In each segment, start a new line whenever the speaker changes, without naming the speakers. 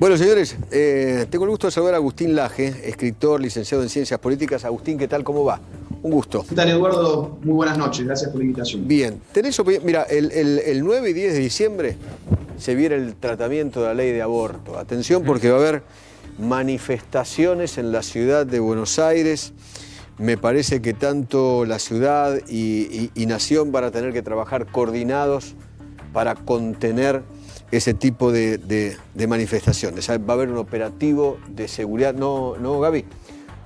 Bueno, señores, tengo el gusto de saludar a Agustín Laje, escritor, licenciado en Ciencias Políticas. Agustín, ¿qué tal? ¿Cómo va? Un gusto.
¿Qué tal, Eduardo? Muy buenas noches, gracias por la invitación.
Bien, mira, el 9 y 10 de diciembre se viene el tratamiento de la ley de aborto. Atención, porque va a haber manifestaciones en la ciudad de Buenos Aires. Me parece que tanto la ciudad y Nación van a tener que trabajar coordinados para contener ese tipo de manifestaciones. Va a haber un operativo de seguridad, ¿no, Gaby?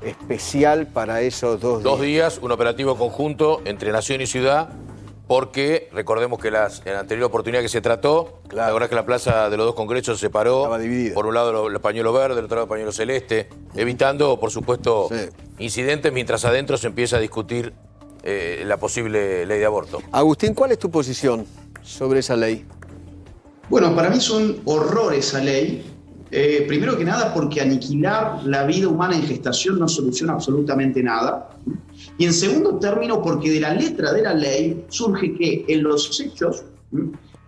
Especial para esos 2 días.
2 días, un operativo conjunto entre Nación y Ciudad, porque recordemos que en la anterior oportunidad que se trató, la verdad es que la plaza de los 2 congresos se separó.
Estaba dividida.
Por un lado el pañuelo verde, del otro lado el pañuelo celeste, evitando, por supuesto, incidentes mientras adentro se empieza a discutir la posible ley de aborto.
Agustín, ¿cuál es tu posición sobre esa ley?
Bueno, para mí es un horror esa ley. Primero que nada porque aniquilar la vida humana en gestación no soluciona absolutamente nada. Y en segundo término porque de la letra de la ley surge que en los hechos,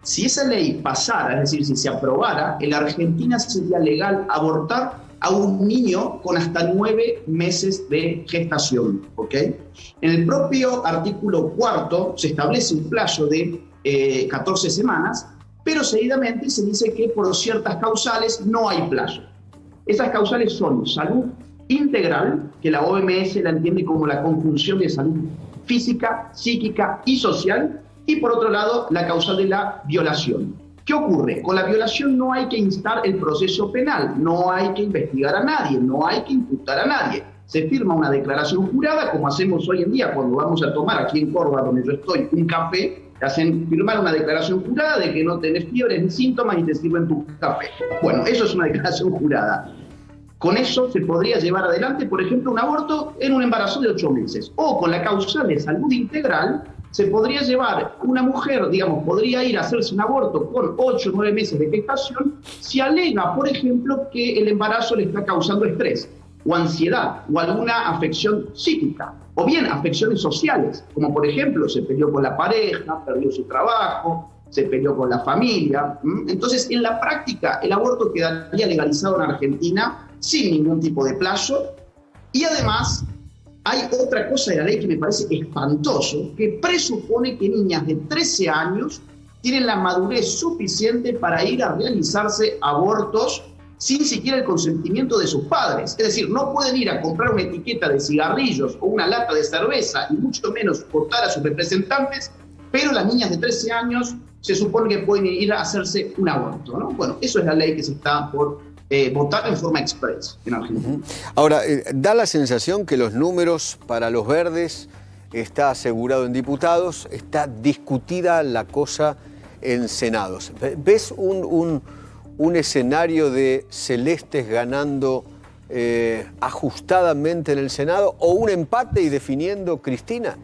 si esa ley pasara, es decir, si se aprobara, en la Argentina sería legal abortar a un niño con hasta 9 meses de gestación. ¿Okay? En el propio artículo 4 se establece un plazo de 14 semanas, pero seguidamente se dice que por ciertas causales no hay plazo. Esas causales son salud integral, que la OMS la entiende como la conjunción de salud física, psíquica y social, y por otro lado la causal de la violación. ¿Qué ocurre? Con la violación no hay que instar el proceso penal, no hay que investigar a nadie, no hay que imputar a nadie. Se firma una declaración jurada, como hacemos hoy en día cuando vamos a tomar aquí en Córdoba, donde yo estoy, un café. Te hacen firmar una declaración jurada de que no tenés fiebres ni síntomas y te sirven tu café. Bueno, eso es una declaración jurada. Con eso se podría llevar adelante, por ejemplo, un aborto en un embarazo de 8 meses. O con la causal de salud integral, se podría llevar una mujer, digamos, podría ir a hacerse un aborto con 8 o 9 meses de gestación si alega, por ejemplo, que el embarazo le está causando estrés o ansiedad o alguna afección psíquica. O bien afecciones sociales, como por ejemplo se peleó con la pareja, perdió su trabajo, se peleó con la familia. Entonces, en la práctica, el aborto quedaría legalizado en Argentina sin ningún tipo de plazo. Y además, hay otra cosa de la ley que me parece espantoso, que presupone que niñas de 13 años tienen la madurez suficiente para ir a realizarse abortos sin siquiera el consentimiento de sus padres. Es decir, no pueden ir a comprar una etiqueta de cigarrillos o una lata de cerveza y mucho menos votar a sus representantes, pero las niñas de 13 años se supone que pueden ir a hacerse un aborto, ¿no? Bueno, eso es la ley que se está por votar en forma express en Argentina.
Ahora, da la sensación que los números para los verdes está asegurado en diputados, está discutida la cosa en senados. ¿Ves un escenario de celestes ganando ajustadamente en el Senado o un empate y definiendo Cristina?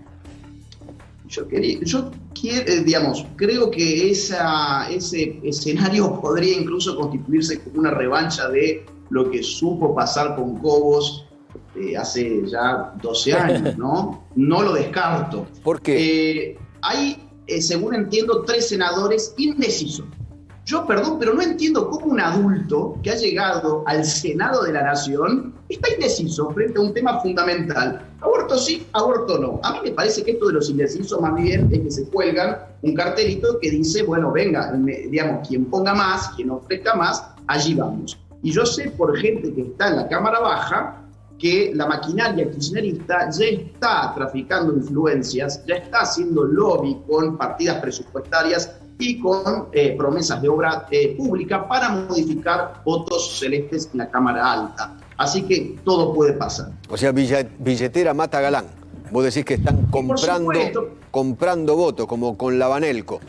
Creo que ese escenario podría incluso constituirse como una revancha de lo que supo pasar con Cobos hace ya 12 años, ¿no? No lo descarto.
¿Por qué?
Hay, según entiendo, 3 senadores indecisos. Yo, perdón, pero no entiendo cómo un adulto que ha llegado al Senado de la Nación está indeciso frente a un tema fundamental. Aborto sí, aborto no. A mí me parece que esto de los indecisos más bien es que se cuelgan un cartelito que dice, bueno, venga, digamos, quien ponga más, quien ofrezca más, allí vamos. Y yo sé por gente que está en la Cámara Baja que la maquinaria kirchnerista ya está traficando influencias, ya está haciendo lobby con partidas presupuestarias y con promesas de obra pública para modificar votos celestes en la Cámara Alta. Así que todo puede pasar.
O sea, billetera mata galán. Vos decís que están comprando votos, como con la Banelco.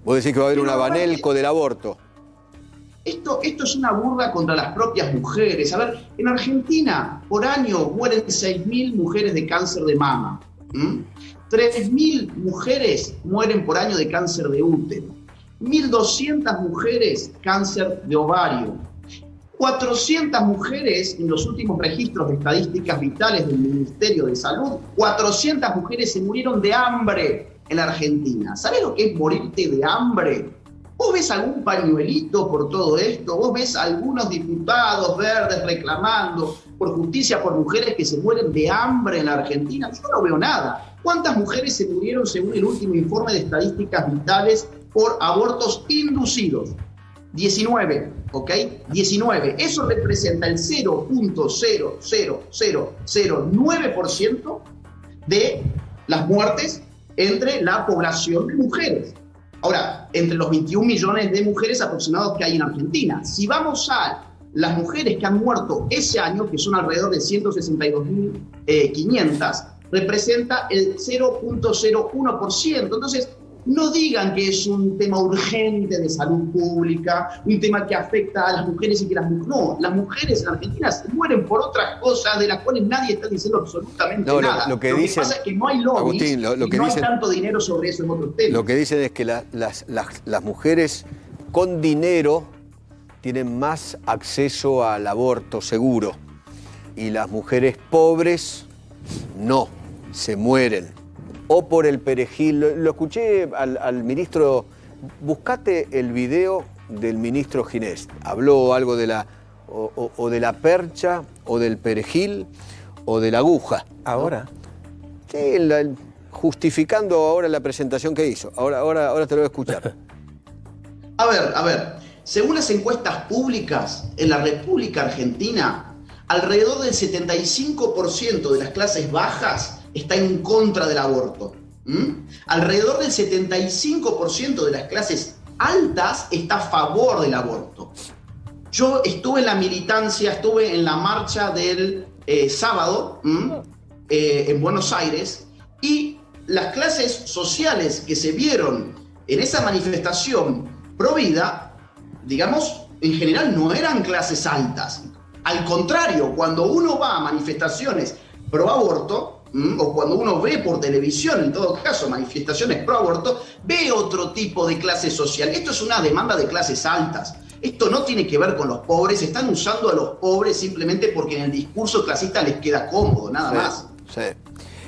Vos decís que va a haber una Banelco del aborto.
Esto es una burla contra las propias mujeres. A ver, en Argentina, por año mueren 6.000 mujeres de cáncer de mama. 3.000 mujeres mueren por año de cáncer de útero, 1.200 mujeres cáncer de ovario, 400 mujeres en los últimos registros de estadísticas vitales del Ministerio de Salud, 400 mujeres se murieron de hambre en la Argentina. ¿Sabes lo que es morirte de hambre? ¿Vos ves algún pañuelito por todo esto? ¿Vos ves algunos diputados verdes reclamando por justicia por mujeres que se mueren de hambre en la Argentina? Yo no veo nada. ¿Cuántas mujeres se murieron según el último informe de estadísticas vitales por abortos inducidos? 19, ¿ok? 19. Eso representa el 0.00009% de las muertes entre la población de mujeres. Ahora, entre los 21 millones de mujeres aproximados que hay en Argentina. Si vamos a las mujeres que han muerto ese año, que son alrededor de 162.500, representa el 0.01%. Entonces, no digan que es un tema urgente de salud pública, un tema que afecta a las mujeres y que las mujeres... No, las mujeres en Argentina se mueren por otras cosas de las cuales nadie está diciendo absolutamente nada. Lo que pasa es que no hay lobbies, Agustín, no hay tanto dinero sobre eso en otros temas.
Lo que dicen es que las mujeres con dinero tienen más acceso al aborto seguro y las mujeres pobres no, se mueren. O por el perejil. Lo escuché al ministro, buscate el video del ministro Ginés. Habló algo de de la percha, o del perejil, o de la aguja.
¿Ahora?
Sí, justificando ahora la presentación que hizo. Ahora te lo voy a escuchar.
A ver. Según las encuestas públicas en la República Argentina, alrededor del 75% de las clases bajas está en contra del aborto. Alrededor del 75% de las clases altas está a favor del aborto. Yo estuve en la militancia, estuve en la marcha del sábado en Buenos Aires, y las clases sociales que se vieron en esa manifestación pro vida, digamos, en general no eran clases altas. Al contrario, cuando uno va a manifestaciones pro aborto, o cuando uno ve por televisión, en todo caso, manifestaciones pro aborto, ve otro tipo de clase social. Esto es una demanda de clases altas. Esto no tiene que ver con los pobres. Están usando a los pobres simplemente porque en el discurso clasista les queda cómodo, nada más.
Sí.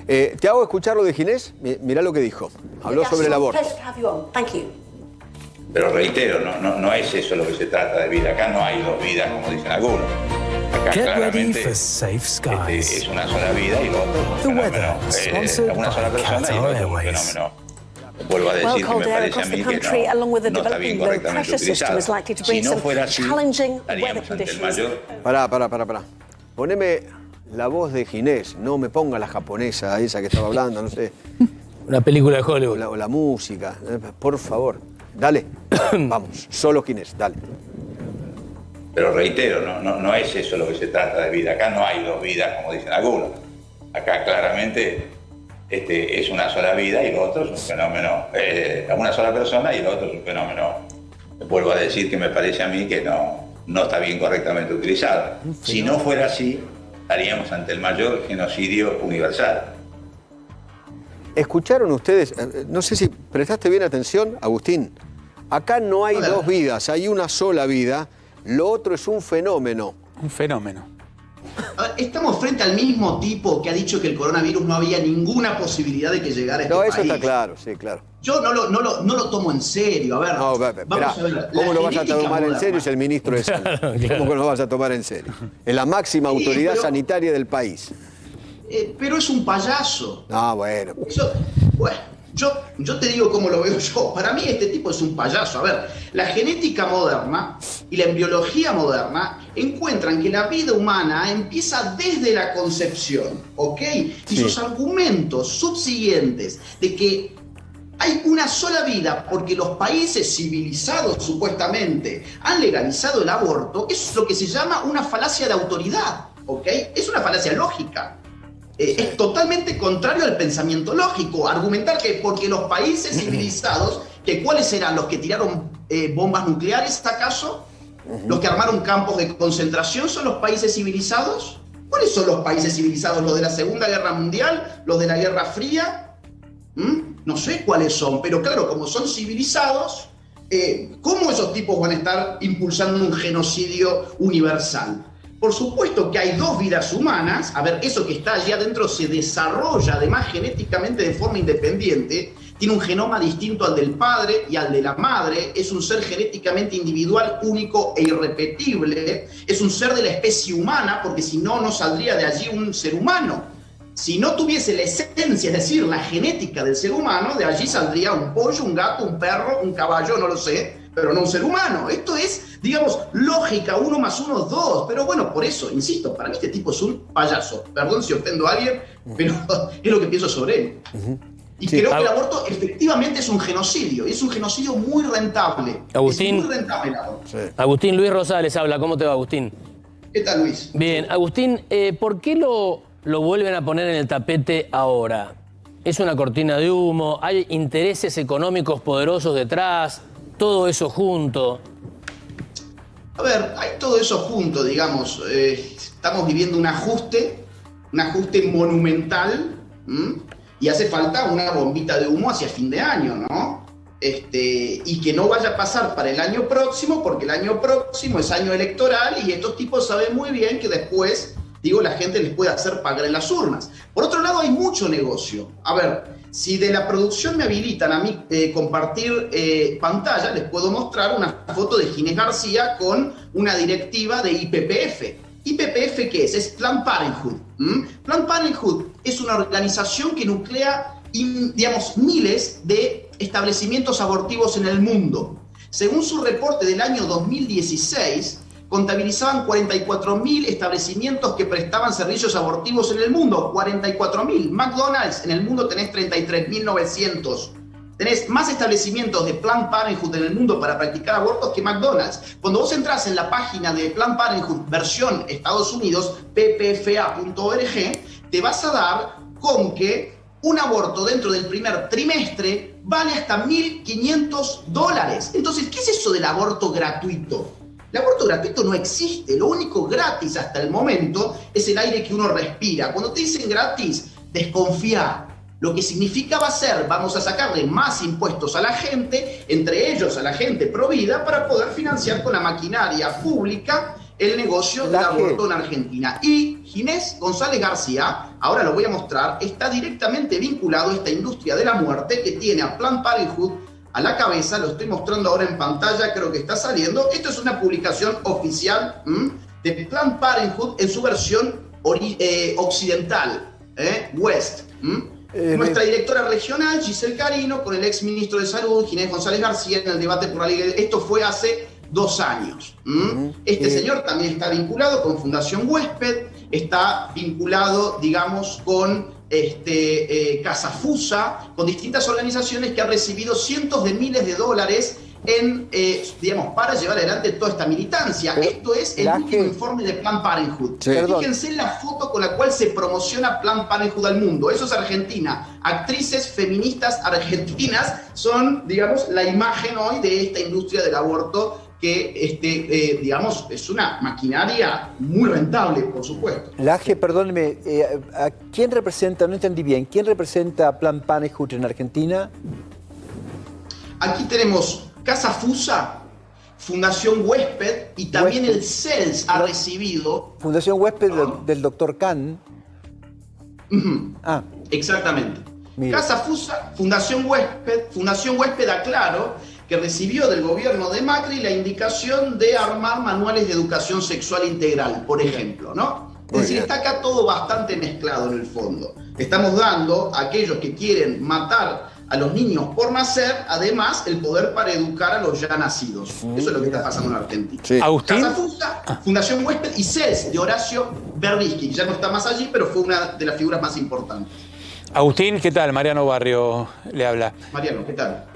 ¿Te hago escuchar lo de Ginés? Mirá lo que dijo. Habló sobre el aborto.
Pero reitero, no es eso lo que se trata de vida. Acá no hay dos vidas, como dicen algunos. Acá claramente es una sola vida y lo otro es un fenómeno. Una sola persona y lo otro es un fenómeno. Vuelvo a decir que me parece a mí que no está bien correctamente utilizado. Si no fuera así, estaríamos ante el mayor...
Pará. Poneme la voz de Ginés, no me ponga la japonesa esa que estaba hablando, no sé.
Una película de Hollywood.
O la música, por favor. Dale, vamos, solo Ginés, dale.
Pero reitero, no es eso lo que se trata de vida. Acá no hay dos vidas, como dicen algunos. Acá claramente es una sola vida y lo otro es un fenómeno. Una sola persona y lo otro es un fenómeno. Vuelvo a decir que me parece a mí que no está bien correctamente utilizado. Si no fuera así, estaríamos ante el mayor genocidio universal.
¿Escucharon ustedes? No sé si prestaste bien atención, Agustín. Acá no hay dos vidas, hay una sola vida. Lo otro es un fenómeno.
Un fenómeno.
Estamos frente al mismo tipo que ha dicho que el coronavirus no había ninguna posibilidad de que llegara a este
país.
No,
eso está claro, sí, claro.
Yo no lo tomo en serio. A ver,
vamos a ver. ¿Cómo lo vas a tomar en serio si el ministro es él? Claro. ¿Cómo lo vas a tomar en serio? Es la máxima autoridad sanitaria del país.
Pero es un payaso.
Bueno.
Yo te digo cómo lo veo yo. Para mí este tipo es un payaso. A ver, la genética moderna y la embriología moderna encuentran que la vida humana empieza desde la concepción, ¿ok? Y sus argumentos subsiguientes de que hay una sola vida porque los países civilizados supuestamente han legalizado el aborto, es lo que se llama una falacia de autoridad, ¿ok? Es una falacia lógica. Es totalmente contrario al pensamiento lógico. Argumentar que porque los países civilizados, que ¿cuáles eran los que tiraron bombas nucleares, acaso? ¿Los que armaron campos de concentración son los países civilizados? ¿Cuáles son los países civilizados? ¿Los de la Segunda Guerra Mundial? ¿Los de la Guerra Fría? No sé cuáles son, pero claro, como son civilizados, ¿cómo esos tipos van a estar impulsando un genocidio universal? Por supuesto que hay dos vidas humanas. A ver, eso que está allí adentro se desarrolla además genéticamente de forma independiente. tiene un genoma distinto al del padre y al de la madre, es un ser genéticamente individual, único e irrepetible, es un ser de la especie humana, porque si no, no saldría de allí un ser humano. Si no tuviese la esencia, es decir, la genética del ser humano, de allí saldría un pollo, un gato, un perro, un caballo, no lo sé, pero no un ser humano. Esto es, digamos, lógica, 1 más 1 es 2. Pero bueno, por eso, insisto, para mí este tipo es un payaso. Perdón si ofendo a alguien, pero es lo que pienso sobre él. Y creo que el aborto efectivamente es un genocidio, y es un genocidio muy rentable.
Agustín,
es muy rentable el aborto.
Sí.
Agustín, Luis Rosales habla. ¿Cómo te va, Agustín?
¿Qué tal, Luis?
Bien, Agustín, ¿por qué lo vuelven a poner en el tapete ahora? ¿Es una cortina de humo? ¿Hay intereses económicos poderosos detrás? ¿Todo eso junto?
A ver, hay todo eso junto, digamos. Estamos viviendo un ajuste monumental, y hace falta una bombita de humo hacia fin de año, ¿no? Y que no vaya a pasar para el año próximo, porque el año próximo es año electoral y estos tipos saben muy bien que después, la gente les puede hacer pagar en las urnas. Por otro lado, hay mucho negocio. A ver, si de la producción me habilitan a mí compartir pantalla, les puedo mostrar una foto de Ginés García con una directiva de YPF. ¿YPF qué es? Es Planned Parenthood. Planned Parenthood es una organización que nuclea, digamos, miles de establecimientos abortivos en el mundo. Según su reporte del año 2016, contabilizaban 44.000 establecimientos que prestaban servicios abortivos en el mundo. 44.000. McDonald's, en el mundo tenés 33.900. Tenés más establecimientos de Planned Parenthood en el mundo para practicar abortos que McDonald's. Cuando vos entrás en la página de Planned Parenthood versión Estados Unidos, ppfa.org, te vas a dar con que un aborto dentro del primer trimestre vale hasta $1.500. Entonces, ¿qué es eso del aborto gratuito? El aborto gratuito no existe. Lo único gratis hasta el momento es el aire que uno respira. Cuando te dicen gratis, desconfía. Lo que significa va a ser, vamos a sacarle más impuestos a la gente, entre ellos a la gente provida, para poder financiar con la maquinaria pública el negocio del aborto en Argentina. Y Ginés González García, ahora lo voy a mostrar, está directamente vinculado a esta industria de la muerte que tiene a Planned Parenthood a la cabeza. Lo estoy mostrando ahora en pantalla, creo que está saliendo. Esto es una publicación oficial de Planned Parenthood en su versión occidental, West. Nuestra directora regional, Giselle Carino, con el ex ministro de Salud, Ginés González García, en el debate por la ley. Esto fue hace 2 años. Este señor también está vinculado con Fundación Huésped, está vinculado, digamos, con Casa Fusa, con distintas organizaciones que han recibido cientos de miles de dólares digamos, para llevar adelante toda esta militancia. Esto es el último informe de Planned Parenthood. Sí. Fíjense en la foto con la cual se promociona Planned Parenthood al mundo. Eso es Argentina. Actrices feministas argentinas son, digamos, la imagen hoy de esta industria del aborto que, digamos, es una maquinaria muy rentable, por supuesto.
Laje, perdóneme, ¿a quién representa, no entendí bien, quién representa a Planned Parenthood en Argentina?
Aquí tenemos Casa Fusa, Fundación Huésped y también el CELS ha recibido.
Fundación Huésped del Dr. Khan.
Exactamente. Mira. Casa Fusa, Fundación Huésped, aclaro, que recibió del gobierno de Macri la indicación de armar manuales de educación sexual integral, por ejemplo, ¿no? Es decir, está acá todo bastante mezclado en el fondo. Estamos dando a aquellos que quieren matar a los niños por nacer, además, el poder para educar a los ya nacidos. Eso es lo que está pasando en Argentina.
Sí. Agustín.
Casa Fusa, Fundación Huésped y CELS de Horacio Berbisky, que ya no está más allí, pero fue una de las figuras más importantes.
Agustín, ¿qué tal? Mariano Barrio le habla.
Mariano, ¿qué tal?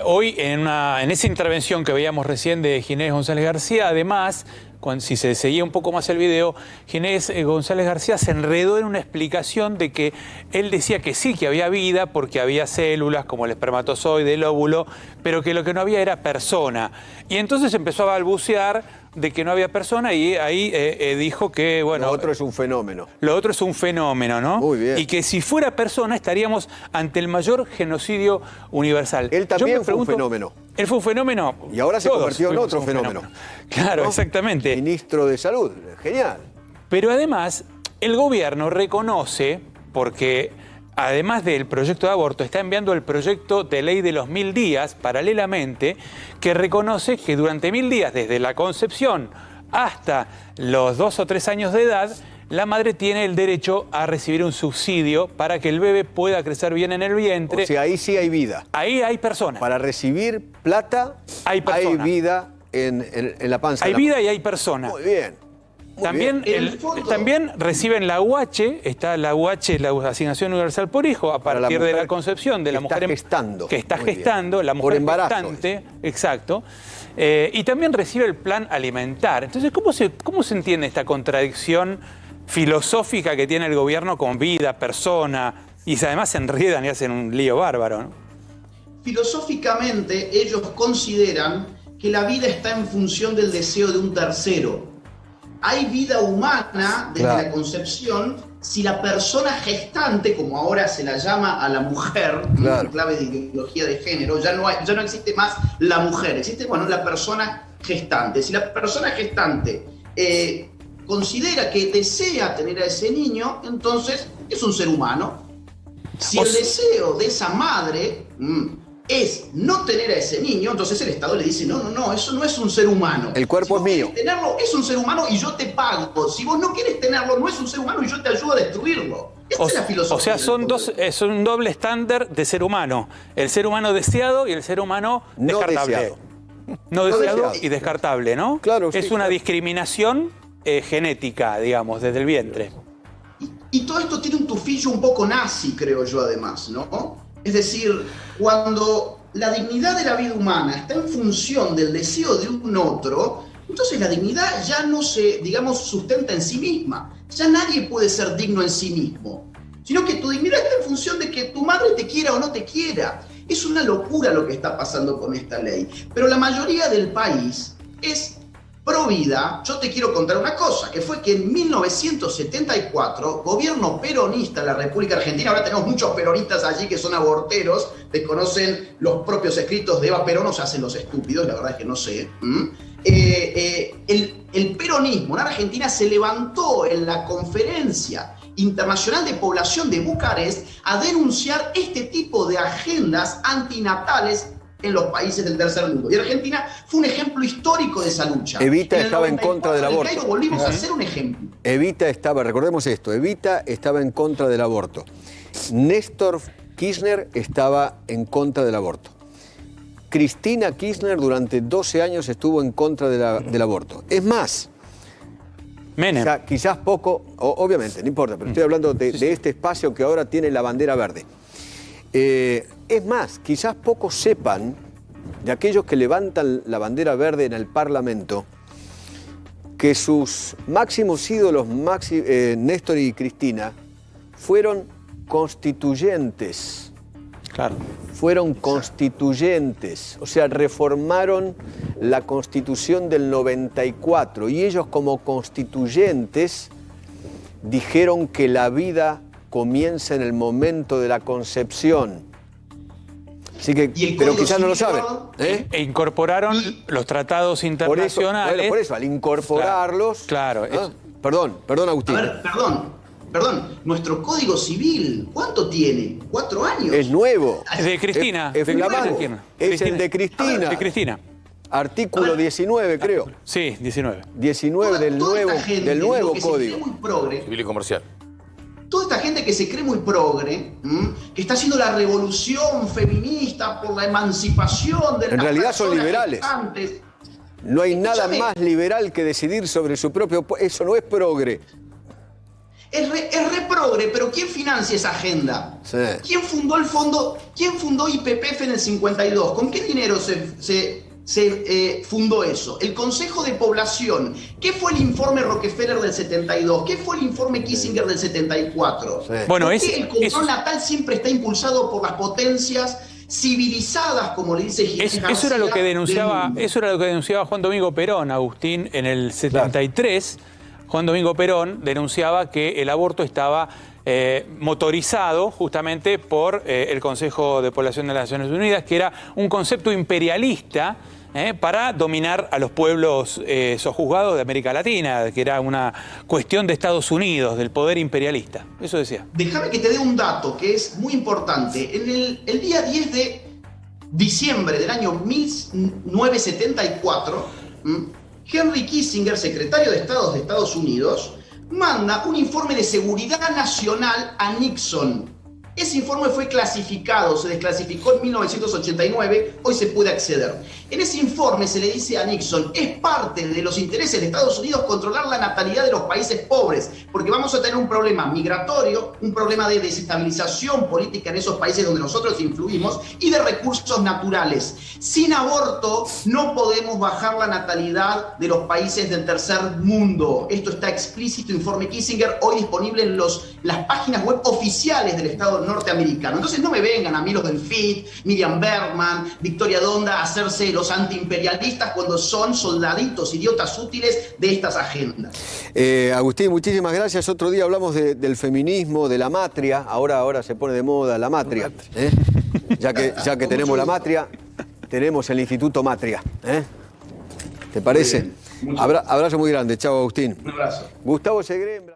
Hoy, en esa intervención que veíamos recién de Ginés González García, además, si se seguía un poco más el video, Ginés González García se enredó en una explicación de que él decía que sí, que había vida porque había células como el espermatozoide, el óvulo, pero que lo que no había era persona. Y entonces empezó a balbucear de que no había persona y ahí dijo que, bueno...
Lo otro es un fenómeno.
Lo otro es un fenómeno, ¿no?
Muy bien.
Y que si fuera persona estaríamos ante el mayor genocidio universal.
Él también fue un fenómeno.
Él fue un fenómeno.
Y ahora se convirtió en otro fenómeno.
Claro, ¿no? Exactamente.
Ministro de Salud. Genial.
Pero además, el gobierno reconoce, porque además del proyecto de aborto, está enviando el proyecto de ley de los 1000 días, paralelamente, que reconoce que durante 1000 días, desde la concepción hasta los 2 o 3 años de edad, la madre tiene el derecho a recibir un subsidio para que el bebé pueda crecer bien en el vientre.
O sea, ahí sí hay vida.
Ahí hay personas.
Para recibir plata, hay vida en la panza.
Hay vida y hay personas.
Muy bien.
También, también reciben la UH, está la UH, la Asignación Universal por Hijo, a partir de la concepción de la mujer que está gestando, la mujer gestante, exacto. Y también recibe el plan alimentar. Entonces, ¿cómo se entiende esta contradicción filosófica que tiene el gobierno con vida, persona, y además se enredan y hacen un lío bárbaro, ¿no?
Filosóficamente, ellos consideran que la vida está en función del deseo de un tercero. Hay vida humana desde la concepción si la persona gestante, como ahora se la llama a la mujer, en clave de ideología de género, ya no existe más la mujer, existe la persona gestante. Si la persona gestante considera que desea tener a ese niño, entonces es un ser humano. Si el deseo de esa madre es no tener a ese niño, entonces el Estado le dice, no, eso no es un ser humano.
El cuerpo es mío.
Si tenerlo, es un ser humano y yo te pago. Si vos no quieres tenerlo, no es un ser humano y yo te ayudo a destruirlo. Esa es la filosofía.
O sea, es un doble estándar de ser humano. El ser humano deseado y el ser humano descartable. No deseado y descartable, ¿no?
Claro.
Es una discriminación genética, digamos, desde el vientre.
Y todo esto tiene un tufillo un poco nazi, creo yo, además, ¿no? Es decir, cuando la dignidad de la vida humana está en función del deseo de un otro, entonces la dignidad ya no se, sustenta en sí misma. Ya nadie puede ser digno en sí mismo, sino que tu dignidad está en función de que tu madre te quiera o no te quiera. Es una locura lo que está pasando con esta ley. Pero la mayoría del país es pro vida. Yo te quiero contar una cosa, que fue que en 1974, gobierno peronista de la República Argentina, ahora tenemos muchos peronistas allí que son aborteros, desconocen los propios escritos de Eva Perón o se hacen los estúpidos, la verdad es que no sé. El peronismo en Argentina se levantó en la Conferencia Internacional de Población de Bucarest a denunciar este tipo de agendas antinatales en los países del tercer mundo. Y Argentina fue un ejemplo histórico de esa lucha.
Evita estaba en contra del aborto.
En el Cairo volvimos a ser un ejemplo.
Evita estaba, recordemos esto, Evita estaba en contra del aborto. Néstor Kirchner estaba en contra del aborto. Cristina Kirchner durante 12 años estuvo en contra del aborto. Es más,
Menem.
Quizás poco, obviamente, no importa, pero estoy hablando de este espacio que ahora tiene la bandera verde. Es más, quizás pocos sepan de aquellos que levantan la bandera verde en el Parlamento que sus máximos ídolos, Néstor y Cristina, fueron constituyentes.
Claro.
Fueron constituyentes, o sea, reformaron la Constitución del 94 y ellos como constituyentes dijeron que la vida comienza en el momento de la concepción. Así que, pero quizás no lo saben.
E incorporaron los tratados internacionales.
Por eso, al incorporarlos...
Claro.
Perdón, Agustín.
A ver, perdón. Nuestro Código Civil, ¿cuánto tiene? ¿4 años?
Es nuevo.
Es de Cristina.
Es el de Cristina.
De Cristina.
Artículo 19, creo.
Sí, 19.
19 del nuevo Código
Civil y Comercial.
Toda esta gente que se cree muy progre, que está haciendo la revolución feminista por la emancipación de las
En realidad son liberales.
Gestantes.
No hay nada más liberal que decidir sobre su propio... Eso no es progre.
Es re progre, pero ¿quién financia esa agenda?
Sí.
¿Quién fundó el fondo? ¿Quién fundó YPF en el 52? ¿Con qué dinero se fundó eso? El Consejo de Población. ¿Qué fue el informe Rockefeller del 72? ¿Qué fue el informe Kissinger del 74? Sí.
Bueno,
el control natal siempre está impulsado por las potencias civilizadas, como le dice Ginés García.
Eso era lo que denunciaba Juan Domingo Perón, Agustín, en el 73. Claro. Juan Domingo Perón denunciaba que el aborto estaba motorizado justamente por el Consejo de Población de las Naciones Unidas, que era un concepto imperialista para dominar a los pueblos sojuzgados de América Latina, que era una cuestión de Estados Unidos, del poder imperialista. Eso decía.
Déjame que te dé un dato que es muy importante. En el día 10 de diciembre del año 1974, Henry Kissinger, secretario de Estado de Estados Unidos, manda un informe de seguridad nacional a Nixon. Ese informe fue clasificado, se desclasificó en 1989, hoy se puede acceder. En ese informe se le dice a Nixon, es parte de los intereses de Estados Unidos controlar la natalidad de los países pobres, porque vamos a tener un problema migratorio, un problema de desestabilización política en esos países donde nosotros influimos y de recursos naturales. Sin aborto no podemos bajar la natalidad de los países del tercer mundo. Esto está explícito, informe Kissinger, hoy disponible en las páginas web oficiales del Estado norteamericano. Entonces no me vengan a mí los del FIT, Miriam Bergman, Victoria Donda a hacerse los antiimperialistas cuando son soldaditos, idiotas útiles de estas agendas.
Agustín, muchísimas gracias. Otro día hablamos del feminismo, de la matria. Ahora se pone de moda la matria. Ya que tenemos la matria, tenemos el Instituto Matria. ¿Te parece? Abrazo muy grande. Chao, Agustín.
Un abrazo.
Gustavo Segre.